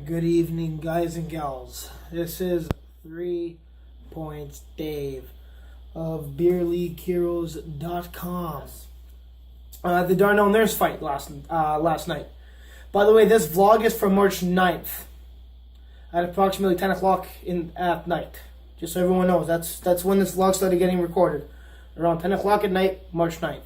Good evening, guys and gals. This is 3 Points Dave of BeerLeagueHeroes.com. The Darnell nurse fight last night. By the way, this vlog is from March 9th at approximately 10 o'clock at night. Just so everyone knows, that's when this vlog started getting recorded. Around 10 o'clock at night, March 9th.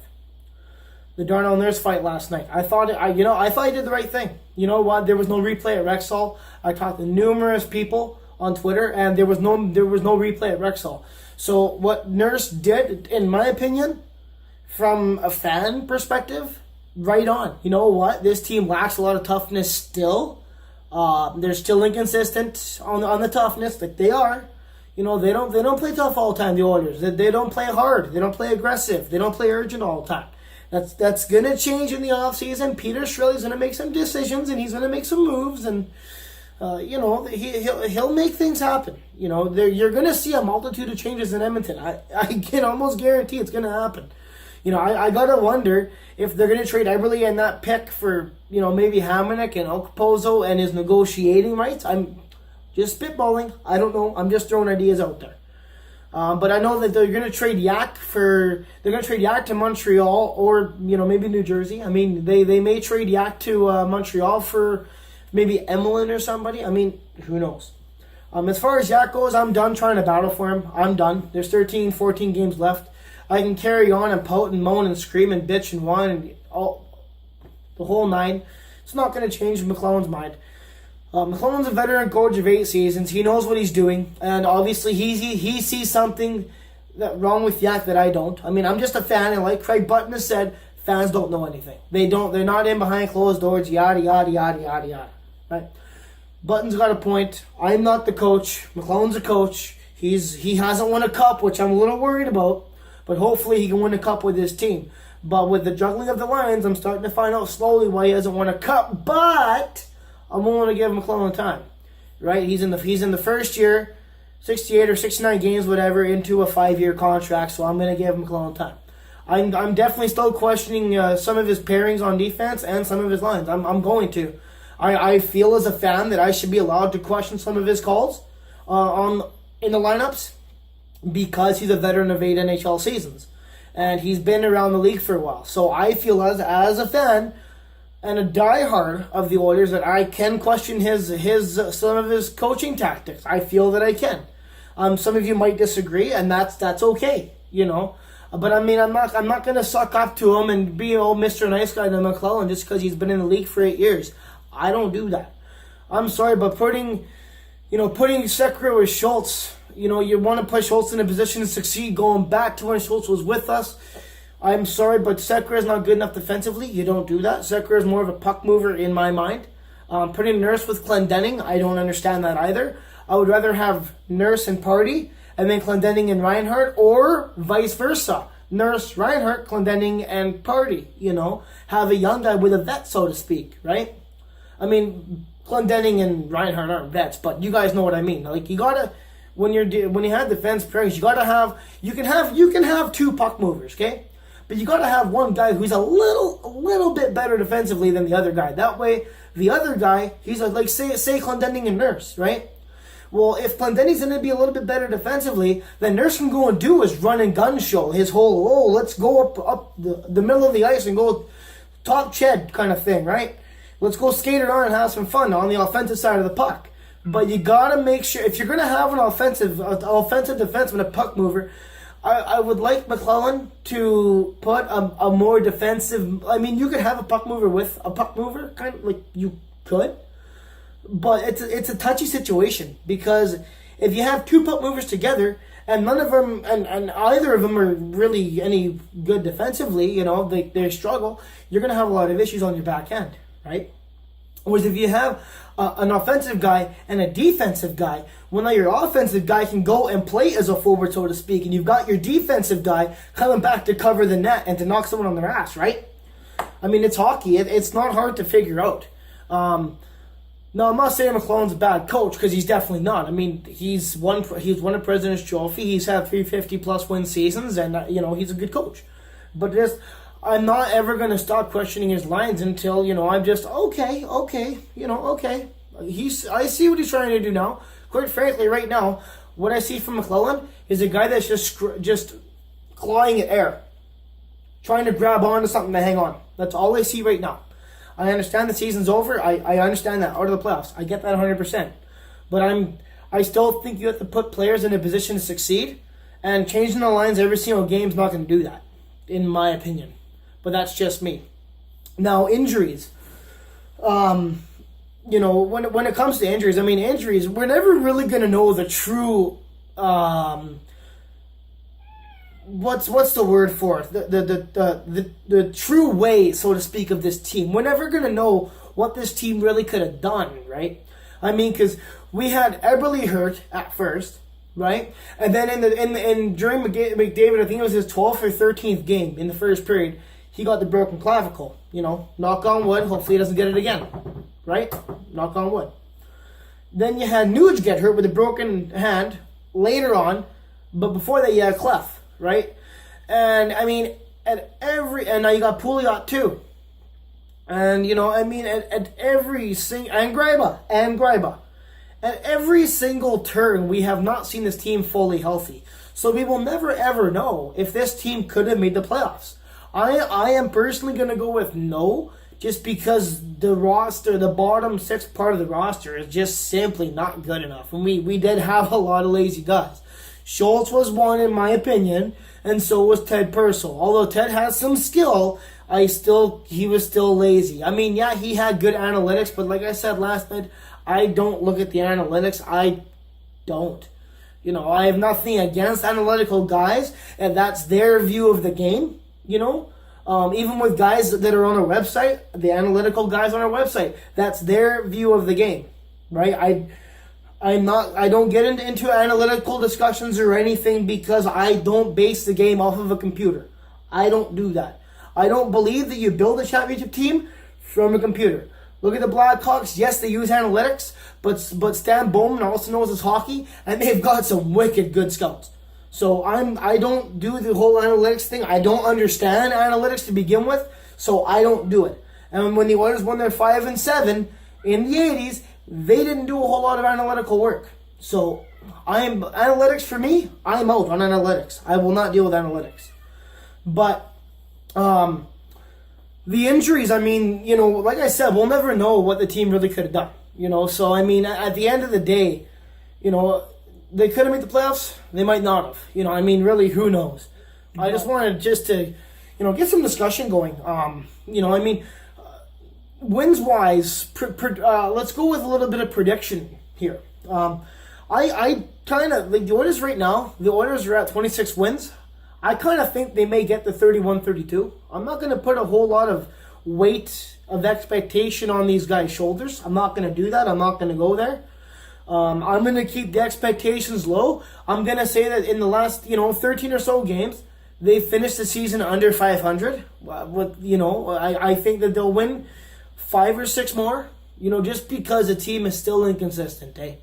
The Darnell nurse fight last night. I thought I did the right thing. You know what? There was no replay at Rexall. I talked to numerous people on Twitter, and there was no replay at Rexall. So what Nurse did, in my opinion, from a fan perspective, right on. You know what? This team lacks a lot of toughness still. They're still inconsistent on the toughness, like they are. You know, they don't play tough all the time. The Oilers. They don't play hard. They don't play aggressive. They don't play urgent all the time. That's gonna change in the offseason. Peter Strelly's gonna make some decisions, and he's gonna make some moves, and he'll make things happen. You know, you're gonna see a multitude of changes in Edmonton. I can almost guarantee it's gonna happen. You know, I gotta wonder if they're gonna trade Eberle and that pick for maybe Hamonic and Okposo and his negotiating rights. I'm just spitballing. I don't know. I'm just throwing ideas out there. But I know that they're going to trade Yak to Montreal or maybe New Jersey. I mean, they may trade Yak to Montreal for maybe Emlyn or somebody. I mean, who knows? As far as Yak goes, I'm done trying to battle for him. I'm done. There's 13, 14 games left. I can carry on and pout and moan and scream and bitch and whine and the whole nine. It's not going to change McClellan's mind. McClellan's a veteran coach of 8 seasons. He knows what he's doing, and obviously he sees something wrong with Yak that I don't. I mean, I'm just a fan, and like Craig Button has said, fans don't know anything. They're not in behind closed doors, yada, yada, yada, yada, yada. Right? Button's got a point. I'm not the coach. McClellan's a coach. He hasn't won a cup, which I'm a little worried about, but hopefully he can win a cup with his team. But with the juggling of the lines, I'm starting to find out slowly why he hasn't won a cup, but I'm willing to give McClellan time, right? He's in the first year, 68 or 69 games, whatever, into a 5-year contract. So I'm going to give McClellan time. I'm definitely still questioning some of his pairings on defense and some of his lines. I'm going to. I feel as a fan that I should be allowed to question some of his calls in the lineups because he's a veteran of 8 NHL seasons and he's been around the league for a while. So I feel as a fan and a diehard of the Oilers that I can question some of his coaching tactics. I feel that I can. Some of you might disagree, and that's okay, But I mean, I'm not gonna suck up to him and be Mr. Nice Guy to McClellan just because he's been in the league for 8 years. I don't do that. I'm sorry, but putting Sekera with Schultz, you want to put Schultz in a position to succeed going back to when Schultz was with us. I'm sorry, but Sekera is not good enough defensively. You don't do that. Sekera is more of a puck mover in my mind. Putting Nurse with Clendenning, I don't understand that either. I would rather have Nurse and Party, and then Clendenning and Reinhardt, or vice versa. Nurse, Reinhardt, Clendenning, and Party. Have a young guy with a vet, so to speak, right? I mean, Clendenning and Reinhardt aren't vets, but you guys know what I mean. Like, you gotta, when you have defense pairings, you can have 2 puck movers, okay? But you got to have one guy who's a little bit better defensively than the other guy. That way, the other guy, he's like say Clendenning and Nurse, right? Well, if Clendenning's going to be a little bit better defensively, then Nurse can go and do his run and gun show, his whole, let's go up the middle of the ice and go top ched kind of thing, right? Let's go skate around and have some fun on the offensive side of the puck. But you got to make sure, if you're going to have an offensive defenseman, a puck mover, I would like McClellan to put a more defensive. I mean, you could have a puck mover with a puck mover, kind of like you could, but it's a touchy situation because if you have 2 puck movers together and none of them and either of them are really any good defensively, they struggle, you're gonna have a lot of issues on your back end, right? Whereas if you have an offensive guy and a defensive guy, well, now your offensive guy can go and play as a forward, so to speak, and you've got your defensive guy coming back to cover the net and to knock someone on their ass, right? I mean, it's hockey. It's not hard to figure out. No, I'm not saying McClellan's a bad coach, because he's definitely not. I mean, he's won a President's Trophy. He's had 350-plus win seasons, and, he's a good coach. But I'm not ever going to stop questioning his lines until, I'm just, okay. I see what he's trying to do now. Quite frankly, right now, what I see from McClellan is a guy that's just clawing at air, trying to grab onto something to hang on. That's all I see right now. I understand the season's over. I understand that, out of the playoffs. I get that 100%. But I still think you have to put players in a position to succeed, and changing the lines every single game is not going to do that, in my opinion. But that's just me. Now, injuries. When it comes to injuries, injuries, we're never really going to know the true, what's the word for it? The true way, so to speak, of this team. We're never going to know what this team really could have done, right? Because we had Eberle hurt at first, right? And then during McDavid, I think it was his 12th or 13th game in the first period, he got the broken clavicle. Knock on wood, hopefully he doesn't get it again, right? Knock on wood. Then you had Nuge get hurt with a broken hand later on, but before that you had Clef, right? And and now you got Pouliot too. And at every single, and Greiba. At every single turn, we have not seen this team fully healthy. So we will never ever know if this team could have made the playoffs. I am personally going to go with no, just because the roster, the bottom six part of the roster is just simply not good enough. And we did have a lot of lazy guys. Schultz was one, in my opinion, and so was Ted Purcell. Although Ted has some skill, he was still lazy. Yeah, he had good analytics, but like I said last night, I don't look at the analytics. I don't. I have nothing against analytical guys, and that's their view of the game. Even with guys that are on our website, the analytical guys on our website, that's their view of the game, right? I don't get into analytical discussions or anything, because I don't base the game off of a computer. I don't do that. I don't believe that you build a championship team from a computer. Look at the Blackhawks. Yes, they use analytics, but Stan Bowman also knows his hockey, and they've got some wicked good scouts. So I don't do the whole analytics thing. I don't understand analytics to begin with, so I don't do it. And when the Oilers won their 5-7 in the 80s, they didn't do a whole lot of analytical work. So analytics for me, I'm out on analytics. I will not deal with analytics. But the injuries, like I said, we'll never know what the team really could have done. So at the end of the day, they could have made the playoffs. They might not have. Really, who knows? I just wanted to get some discussion going. Wins-wise, let's go with a little bit of prediction here. I kind of, the Oilers right now, the Oilers are at 26 wins. I kind of think they may get to 31-32. I'm not going to put a whole lot of weight of expectation on these guys' shoulders. I'm not going to do that. I'm not going to go there. I'm going to keep the expectations low. I'm going to say that in the last, 13 or so games, they finished the season under 500. I think that they'll win 5 or 6 more, just because the team is still inconsistent, eh?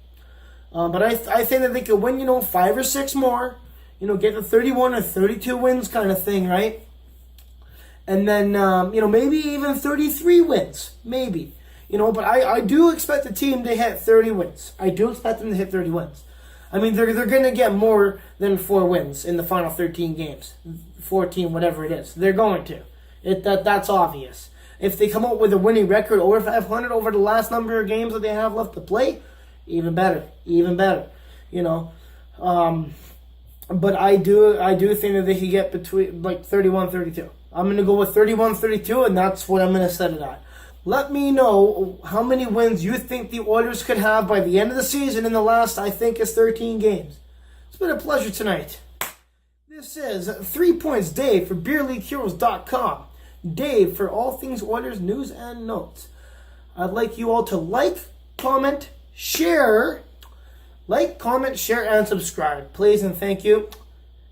But I think that they could win, 5 or 6 more, get to 31 or 32 wins kind of thing, right? And then, maybe even 33 wins, maybe. But I do expect the team to hit 30 wins. I do expect them to hit 30 wins. They're going to get more than 4 wins in the final 13 games. 14, whatever it is. They're going to. That's obvious. If they come up with a winning record over 500 over the last number of games that they have left to play, even better. Even better. But I do think that they could get between 31-32. I'm going to go with 31-32, and that's what I'm going to set it at. Let me know how many wins you think the Oilers could have by the end of the season in the last, I think, is 13 games. It's been a pleasure tonight. This is 3 Points Dave for BeerLeagueHeroes.com. Dave for all things Oilers news and notes. I'd like you all to like, comment, share, and subscribe. Please and thank you.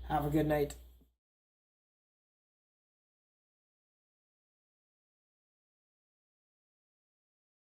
Have a good night.